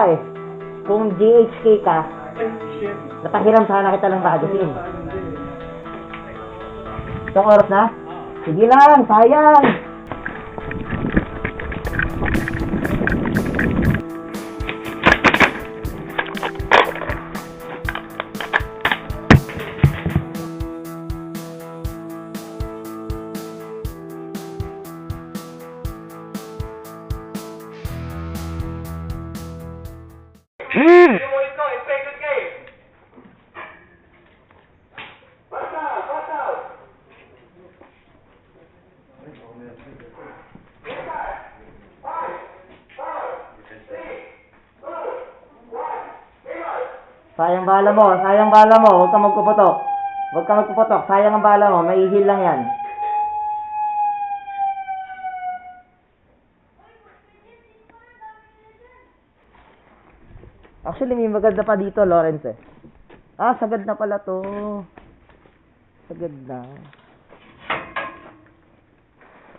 eh. Kung GHK ka, napahiram sana kita ng magazine. Isang oras na? Sige lang, sayang! Sayang bala mo, huwag kang magpuputok. Sayang ang bala mo, maihil lang yan. Actually, may maganda pa dito, Lawrence eh. Ah, sagad na pala to. Sagad na.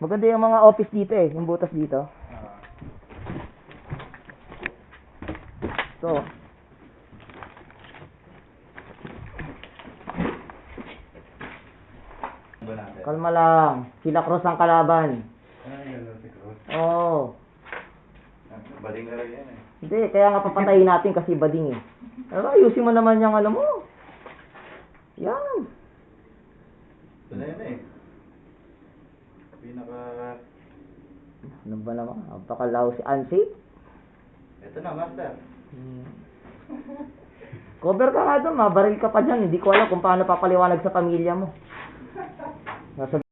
Maganda yung mga office dito eh, yung butas dito. So, kalma lang. Sila Cruz ang kalaban. Oo. Bading na lang yan eh. Hindi, kaya nga papatayin natin kasi bading eh. Pero ayusin mo naman yung alam mo. Yan. Ito na yan eh. Pinaka... Ano ba naman? Napakalaw si unsafe. Ito na, master. Cover ka nga doon, mabaril ka pa dyan. Hindi ko alam kung paano papaliwanag sa pamilya mo. Nasa...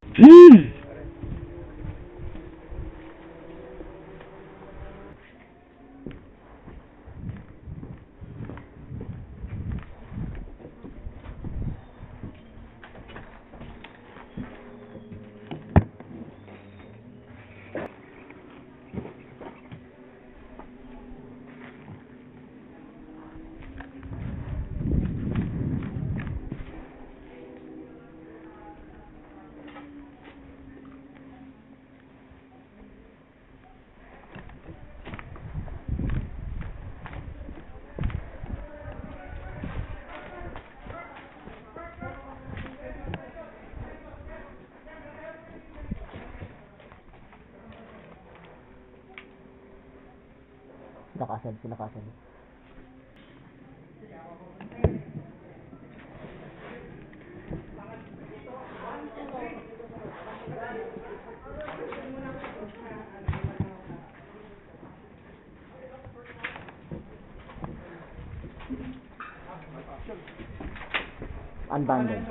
Sinakasan. Unbanded.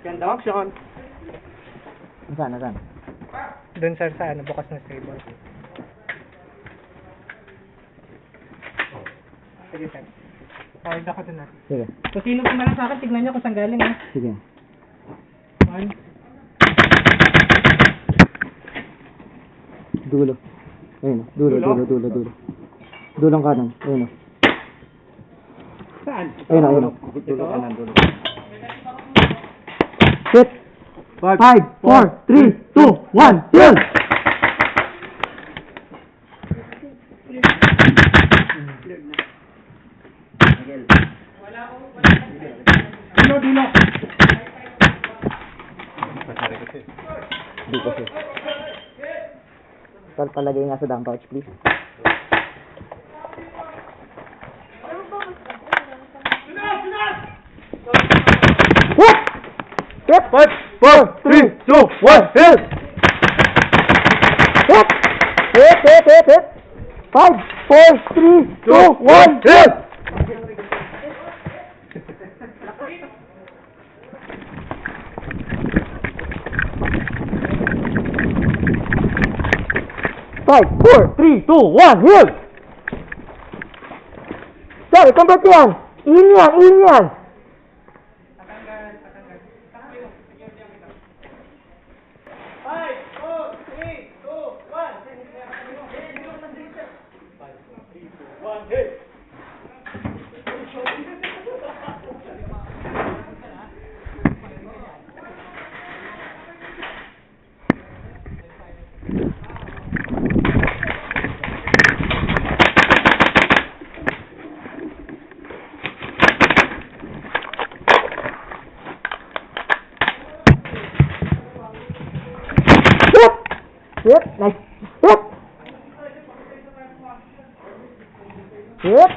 Ganda action. Nasaan? Doon sir sa ano, bukas na stable. Sige sir. Tawag ako doon na. Sige. Kung sino pumalang sa akin, tignan nyo kung saan galing ha. Sige. 1. Dulo. Ayun. Dulo. Dulong kanan. Ayun. Saan? Ayun. Dulo kanan, dulo. Hit! 5, 4, 3, 2, 1, yun! Dulo. Di kasi. Palagay nga sa down pouch, please. Hit! Hit! 5, 4, 3, 2, 1, hit! Hit! 5, 4, 3, 2, 1, hit! 5, 4, 3, 2, 1, hit! Sorry, convert yan! In yan! Hit. Nice. Hit. Hit.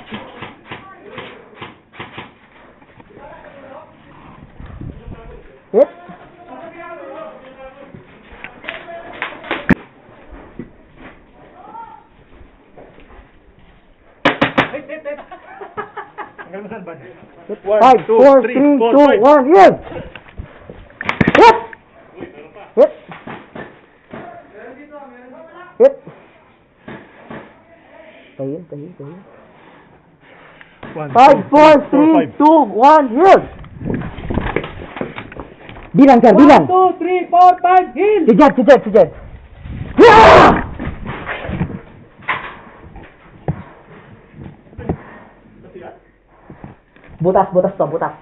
Hit. Hanggang mo saan ba? Hit. 5, 4, 3, 2, 1, yes! Hit! Hit! Hit! Tayo, tayo, tayo. 5, 4, 3, 2, 1, yes! Bilang, sir, bilang! 1, 2, 3, 4, 5, heal! Si Jed, si Jed, si Jed. Yeah! Butas, butas to, butas.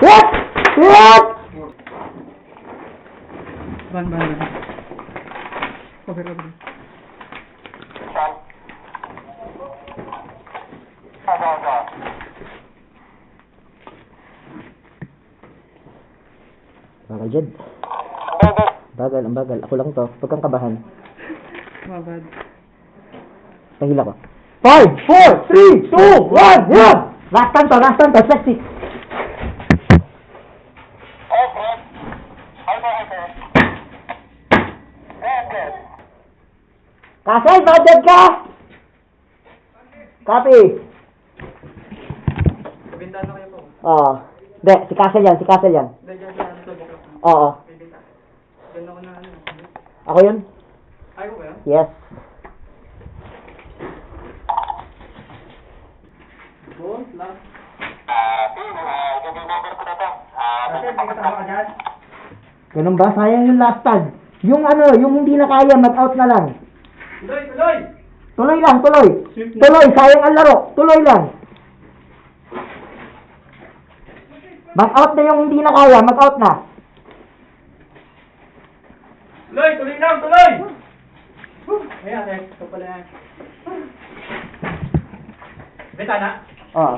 Hit! Hit! Ban. Cover. Bagal, Jed. Bagal, ang bagal. Ako lang to. Huwag kang kabahan. Mabad. Tahil ako. 5, 4, 3, 2, 1, yeah! Last time to, sexy. Kasay, budget ka! Copy. Bintana kayo po. Oo. Hindi, si Castle yan. Dahil sa Oo. Diyan ako na ano. Ako yun? Ayaw ba yan? Yes. Bones, last. Kasi may kasama ka dyan? Ganun ba? Sayang yung last tag. Yung ano, yung hindi na kaya, mag-out na lang. Tuloy! Tuloy lang, tuloy. Swift na. Tuloy, sayang ang laro. Tuloy lang. Mag-out na yung hindi na kaya, mag-out na. Tuloy lang, tuloy! Ayan, ito pala yan. Bintana? Oo.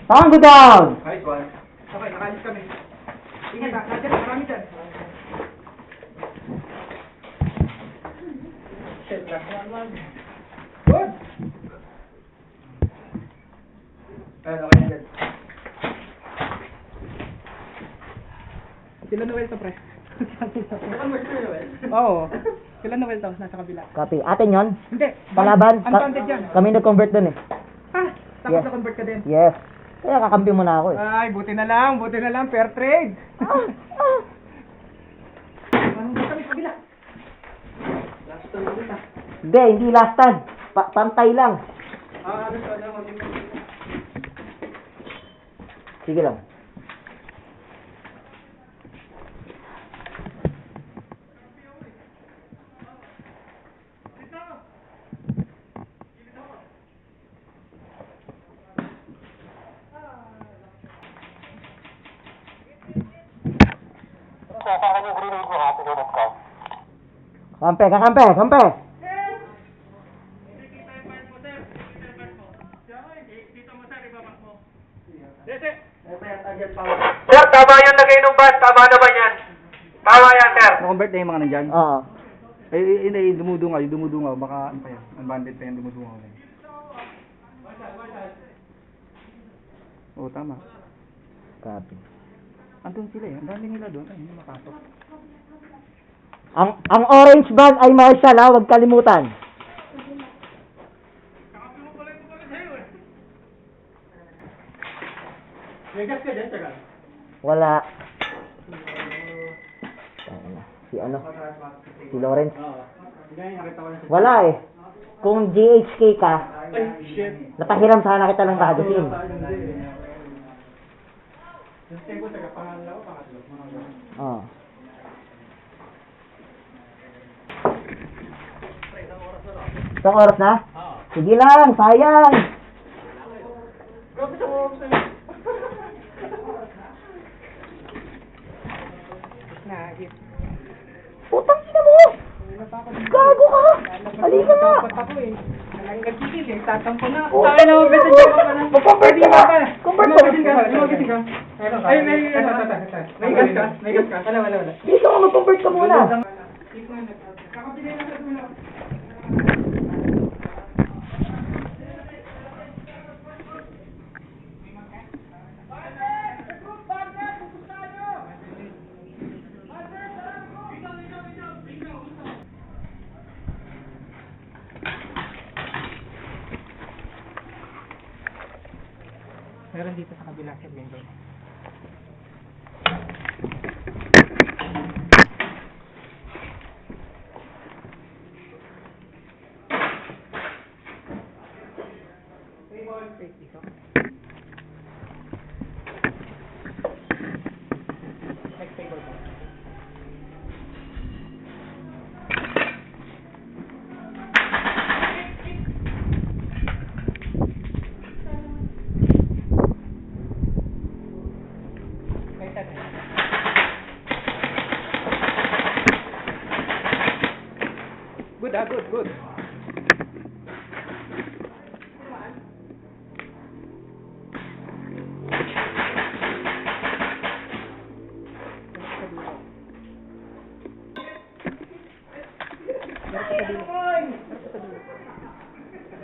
Tango down! Nice one. Okay, nakalis kami. Ingat, nakadyan, marami dyan. Shit, last one. Good! Ayan, okay na dyan. Sila Noel to, pre. Oo. Sila Noel to, nasa kabila. Copy. Atin yon? Hindi. Kalaban? Uncounted yan. Kami nag-convert dun eh. Ah, tapos Yes. na-convert ka din. Yes. Kaya kakampi mo na ako eh. Ay, buti na lang, fair trade. Anong ba kami kabila? Last time ulit ah. Hindi last tag. Pantay lang. Ano sa ano, Sige lang. Kampe. Sir, tama yung lagay ng ban. Tama naman yan. Tama yan, sir. Na-convert na yung mga nandyan? Oo. Hindi, dumudungaw. Baka, ano pa yan? Unbanded pa yan, dumudungaw na yan. Oo, tama. Copy. Andun sila eh. Ang dami nila doon. Ay, hindi makasok. Ang orange band ay Marshall, ha? Huwag kalimutan. May gas ka dyan, sir? Wala. Si ano? Si Lawrence. Wala eh. Kung GHK ka, Ay, shit. napahiram sana kita ng magazine. Oo. Isang oras na? Sige lang, sayang. Putang ina mo! Gago ka! Halika nga! Tatampo na. Putang Tayo na, ina message mo! ako pa na. Mag-convert ka na! Convert ka! Lumagising ka. Ay, may gas ka? May gas ka? Wala. Dito ka, mag-convert ka muna! Meron dito sa kabila sa window. Next table po. Good.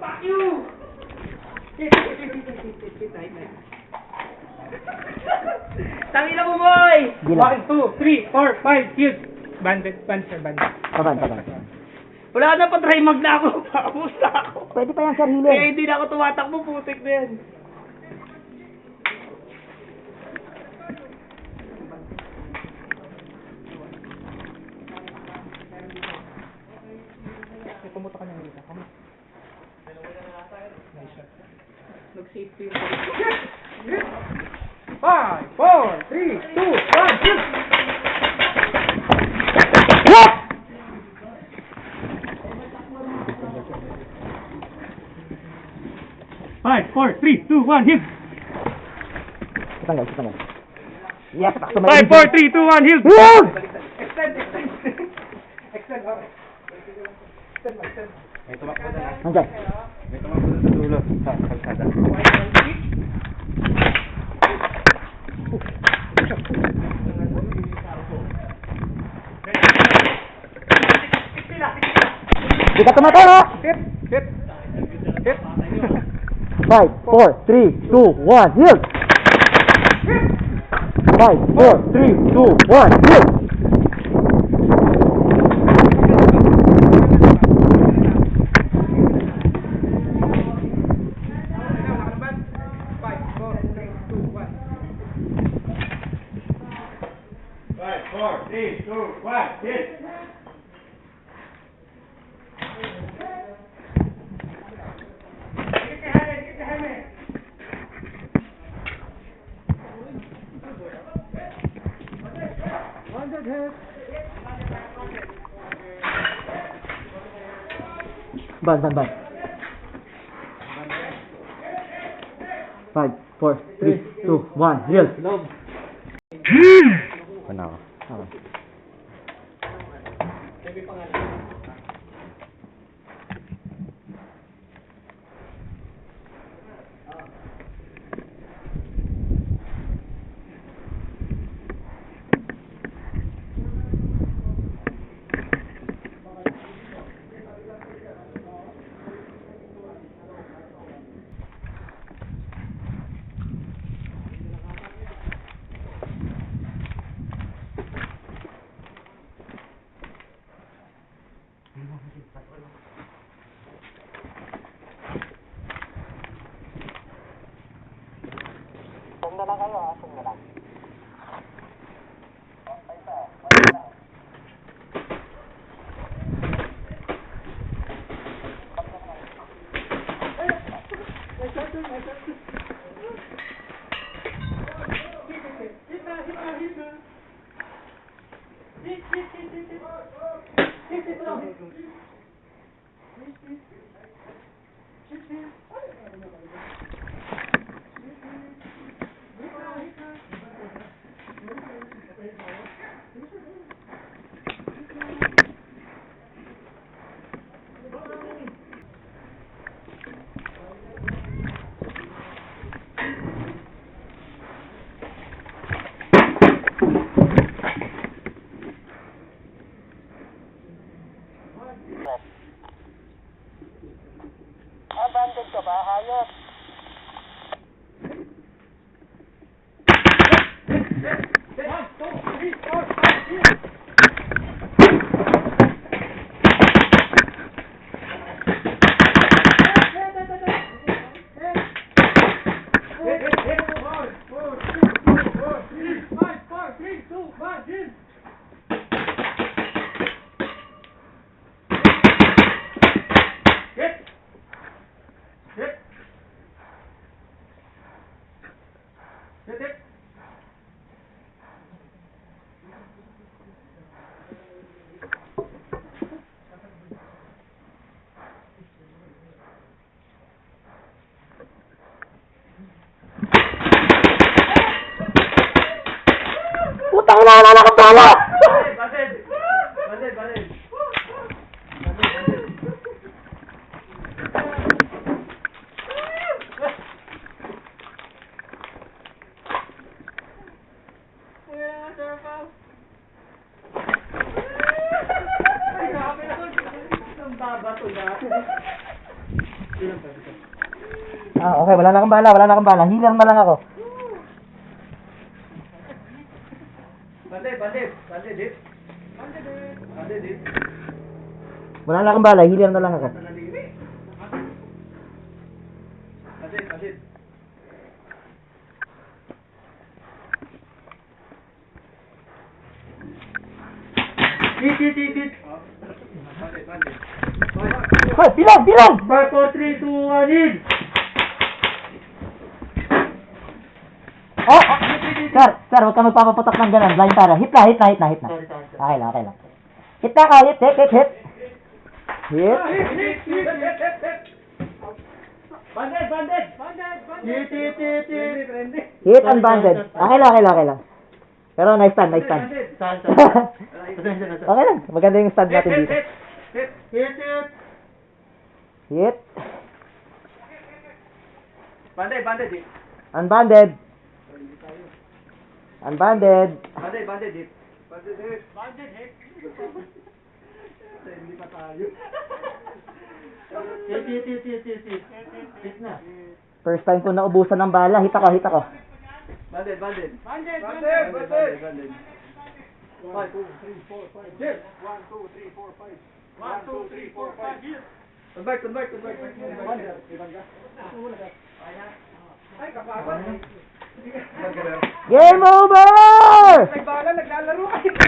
Fuck you! Tangina mo, boy! Gila. 1, 2, 3, 4, 5, kill! Bandit. Taban. Wala na pa, try mag na ako. Paubos na ako. Pwede pa yan, Sir Kaya Hiller. hindi na ako tumatakbo, putik na yan. Pumunta ka na dito. Come on. Nice shot. Nag-safety yun. 5, 4, 3, 2, 1, shoot! What? 5, 4, 3, 2, 1, hit! Tanggal. Yes, takto 5, 4, 3, 2, 1, hit! Yun! Extend, okay. May tumakbo na. Nandiyan. May tumakbo na sa dulo. Sa kalsada. Di ka tumatara! Hit! 5, 4, 3, 2, 1, yield! 5, 4, 3, 2, 1, yield! Ban. 5, 4, 3, 2, 1, yield! Ano ako? Okay. Abandon ka ba, hayop? Putang ina, wala na akong bala! Banded! Banded! Okay, wala na akong bala. Healer na lang ako. Banded! Wala na akong bala, healer na lang ako. Banded! Hit! Banded! Hoy, bilang! 5, 4, 3, 2, 1, hit! Oh! Sir, huwag ka magpapaputok ng ganun. Blind para. Hit na. Sorry. Okay lang. Hit na ka, hit. Hit. Banded! Hit! Hit and banded. Okay lang. Pero nice stand. Okay lang. Maganda yung stand natin dito. Hit! Hit. Banded! Hit! Unbanded. Banded! Hit! Hindi pa tayo. Hit na. First time ko naubusan ng bala. Hit ako. Banded! 5, 2, 3, 4, 5. Hit! 1, 2, 3, 4, 5. Hit! Convert. Ay, kapapa. Game over! Nagbala, naglalaro kayo.